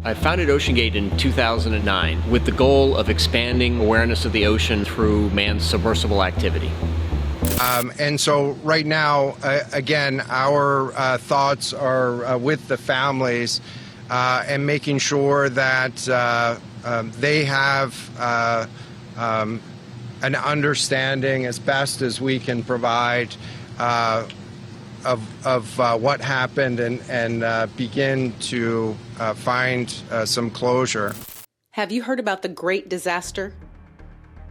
I founded Oceangate in 2009 with the goal of expanding awareness of the ocean through manned submersible activity. And so right now, again, our thoughts are with the families and making sure that they have an understanding as best as we can provide of what happened and begin to find some closure. Have you heard about the Great Disaster?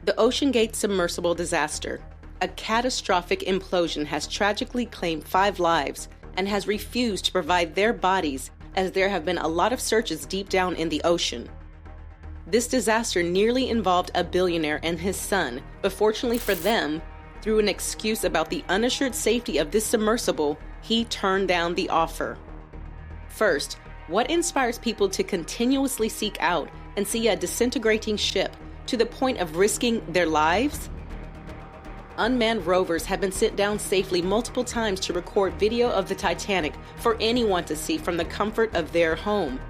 The Oceangate Submersible Disaster, a catastrophic implosion, has tragically claimed 5 lives and has refused to provide their bodies, as there have been a lot of searches deep down in the ocean. This disaster nearly involved a billionaire and his son, but fortunately for them, through an excuse about the unassured safety of this submersible, he turned down the offer. First, what inspires people to continuously seek out and see a disintegrating ship to the point of risking their lives? Unmanned rovers have been sent down safely multiple times to record video of the Titanic for anyone to see from the comfort of their home.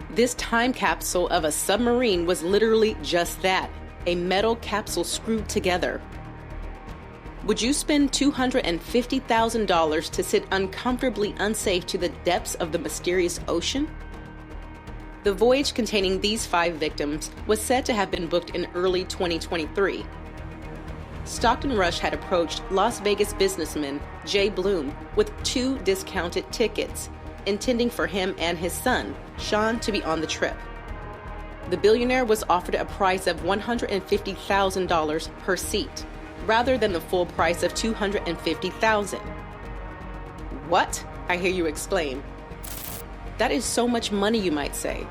This time capsule of a submarine was literally just that, a metal capsule screwed together. Would you spend $250,000 to sit uncomfortably unsafe to the depths of the mysterious ocean? The voyage containing these 5 victims was said to have been booked in early 2023. Stockton Rush had approached Las Vegas businessman Jay Bloom with 2 discounted tickets, intending for him and his son, Sean, to be on the trip. The billionaire was offered a price of $150,000 per seat, rather than the full price of $250,000. What? I hear you exclaim. That is so much money, you might say.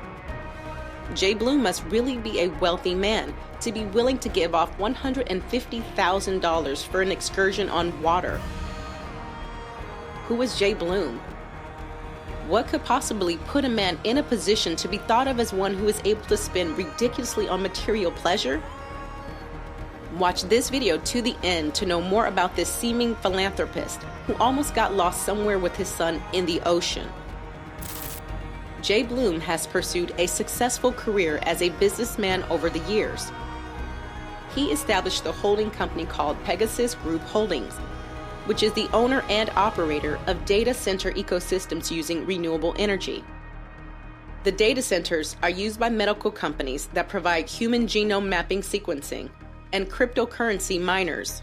Jay Bloom must really be a wealthy man to be willing to give off $150,000 for an excursion on water. Who is Jay Bloom? What could possibly put a man in a position to be thought of as one who is able to spend ridiculously on material pleasure? Watch this video to the end to know more about this seeming philanthropist who almost got lost somewhere with his son in the ocean. Jay Bloom has pursued a successful career as a businessman over the years. He established the holding company called Pegasus Group Holdings, which is the owner and operator of data center ecosystems using renewable energy. The data centers are used by medical companies that provide human genome mapping sequencing and cryptocurrency miners.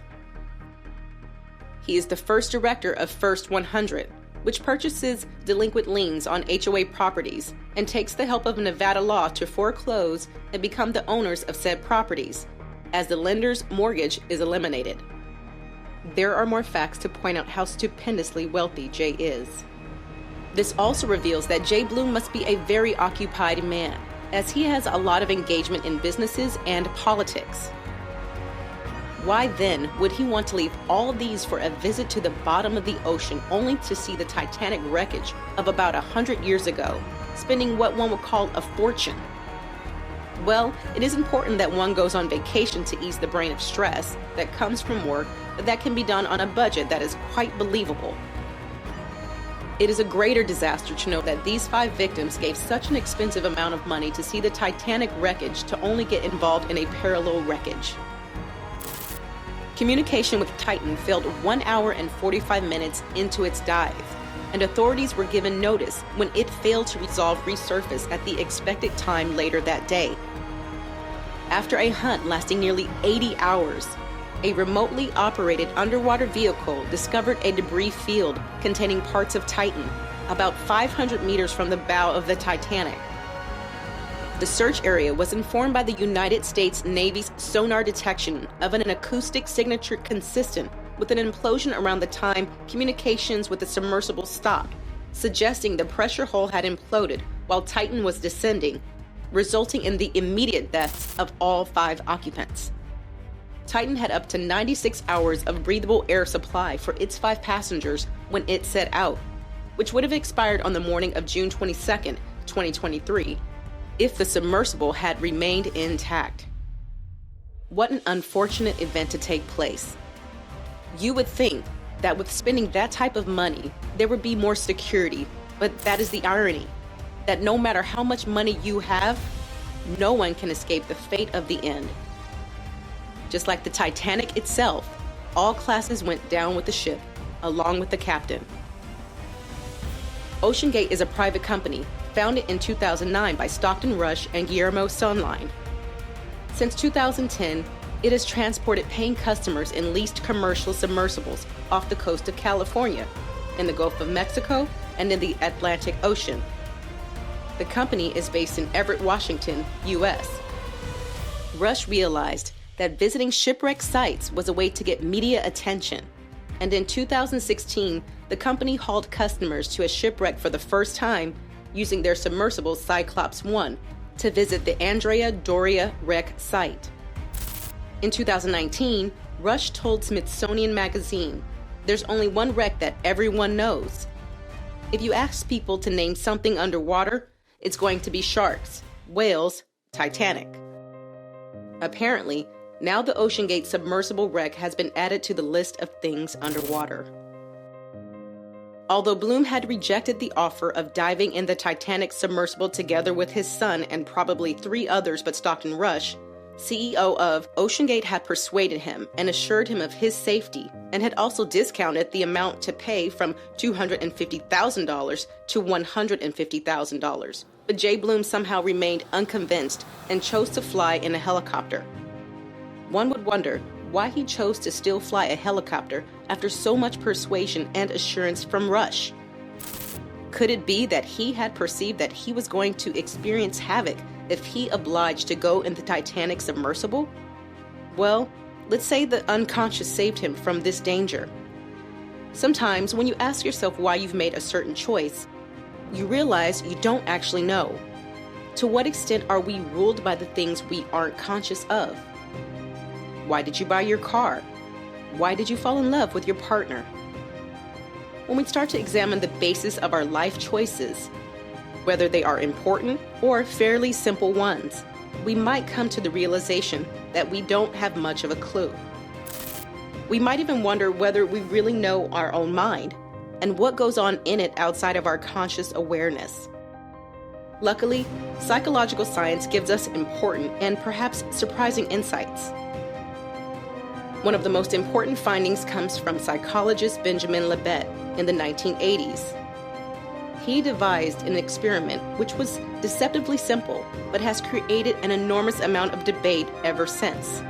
He is the first director of First 100, which purchases delinquent liens on HOA properties and takes the help of Nevada law to foreclose and become the owners of said properties, as the lender's mortgage is eliminated. There are more facts to point out how stupendously wealthy Jay is. This also reveals that Jay Bloom must be a very occupied man, as he has a lot of engagement in businesses and politics. Why then would he want to leave all these for a visit to the bottom of the ocean only to see the Titanic wreckage of about 100 years ago, spending what one would call a fortune? Well, it is important that one goes on vacation to ease the brain of stress that comes from work, but that can be done on a budget that is quite believable. It is a greater disaster to know that these 5 victims gave such an expensive amount of money to see the Titanic wreckage to only get involved in a parallel wreckage. Communication with Titan failed 1 hour and 45 minutes into its dive, and authorities were given notice when it failed to resurface at the expected time later that day. After a hunt lasting nearly 80 hours, a remotely operated underwater vehicle discovered a debris field containing parts of Titan, about 500 meters from the bow of the Titanic. The search area was informed by the United States Navy's sonar detection of an acoustic signature consistent with an implosion around the time communications with the submersible stopped, suggesting the pressure hull had imploded while Titan was descending, resulting in the immediate deaths of all 5 occupants. Titan had up to 96 hours of breathable air supply for its 5 passengers when it set out, which would have expired on the morning of June 22, 2023, if the submersible had remained intact. What an unfortunate event to take place. You would think that with spending that type of money, there would be more security, but that is the irony. that no matter how much money you have, no one can escape the fate of the end. Just like the Titanic itself, all classes went down with the ship, along with the captain. Oceangate is a private company founded in 2009 by Stockton Rush and Guillermo Sonline. Since 2010, it has transported paying customers in leased commercial submersibles off the coast of California, in the Gulf of Mexico, and in the Atlantic Ocean. The company is based in Everett, Washington, U.S. Rush realized that visiting shipwreck sites was a way to get media attention, and in 2016, the company hauled customers to a shipwreck for the first time using their submersible Cyclops 1 to visit the Andrea Doria wreck site. In 2019, Rush told Smithsonian Magazine, "There's only one wreck that everyone knows. If you ask people to name something underwater, it's going to be sharks, whales, Titanic." Apparently, now the Oceangate submersible wreck has been added to the list of things underwater. Although Bloom had rejected the offer of diving in the Titanic submersible together with his son and probably 3 others but Stockton Rush, CEO of Oceangate had persuaded him and assured him of his safety, and had also discounted the amount to pay from $250,000 to $150,000. But Jay Bloom somehow remained unconvinced and chose to fly in a helicopter. One would wonder why he chose to still fly a helicopter after so much persuasion and assurance from Rush. Could it be that he had perceived that he was going to experience havoc if he obliged to go in the Titanic submersible? Well, let's say the unconscious saved him from this danger. Sometimes when you ask yourself why you've made a certain choice, you realize you don't actually know. To what extent are we ruled by the things we aren't conscious of? Why did you buy your car? Why did you fall in love with your partner? When we start to examine the basis of our life choices, whether they are important or fairly simple ones, we might come to the realization that we don't have much of a clue. We might even wonder whether we really know our own mind and what goes on in it outside of our conscious awareness. Luckily, psychological science gives us important and perhaps surprising insights. One of the most important findings comes from psychologist Benjamin Libet in the 1980s. He devised an experiment which was deceptively simple, but has created an enormous amount of debate ever since.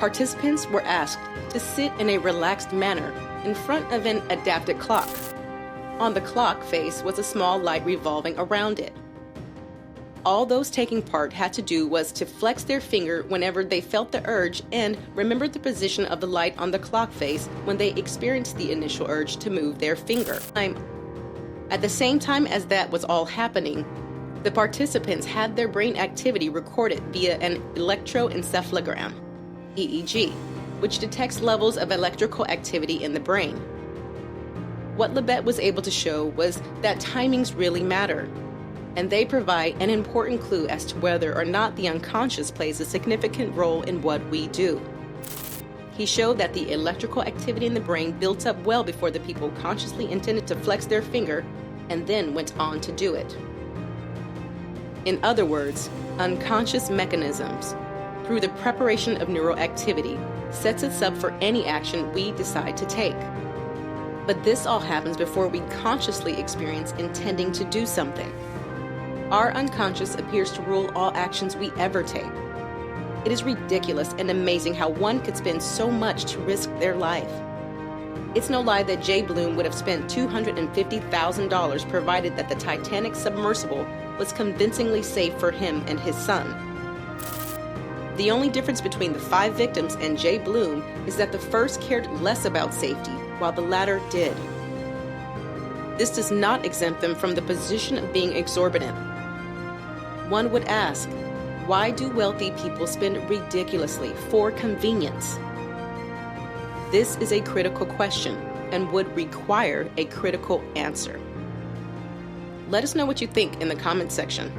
Participants were asked to sit in a relaxed manner in front of an adapted clock. On the clock face was a small light revolving around it. All those taking part had to do was to flex their finger whenever they felt the urge and remember the position of the light on the clock face when they experienced the initial urge to move their finger. At the same time as that was all happening, the participants had their brain activity recorded via an electroencephalogram, EEG, which detects levels of electrical activity in the brain. What Libet was able to show was that timings really matter, and they provide an important clue as to whether or not the unconscious plays a significant role in what we do. He showed that the electrical activity in the brain built up well before the people consciously intended to flex their finger and then went on to do it. In other words, unconscious mechanisms, through the preparation of neural activity, sets us up for any action we decide to take. But this all happens before we consciously experience intending to do something. Our unconscious appears to rule all actions we ever take. It is ridiculous and amazing how one could spend so much to risk their life. It's no lie that Jay Bloom would have spent $250,000 provided that the Titanic submersible was convincingly safe for him and his son. The only difference between the 5 victims and Jay Bloom is that the first cared less about safety, while the latter did. This does not exempt them from the position of being exorbitant. One would ask, why do wealthy people spend ridiculously for convenience? This is a critical question and would require a critical answer. Let us know what you think in the comment section.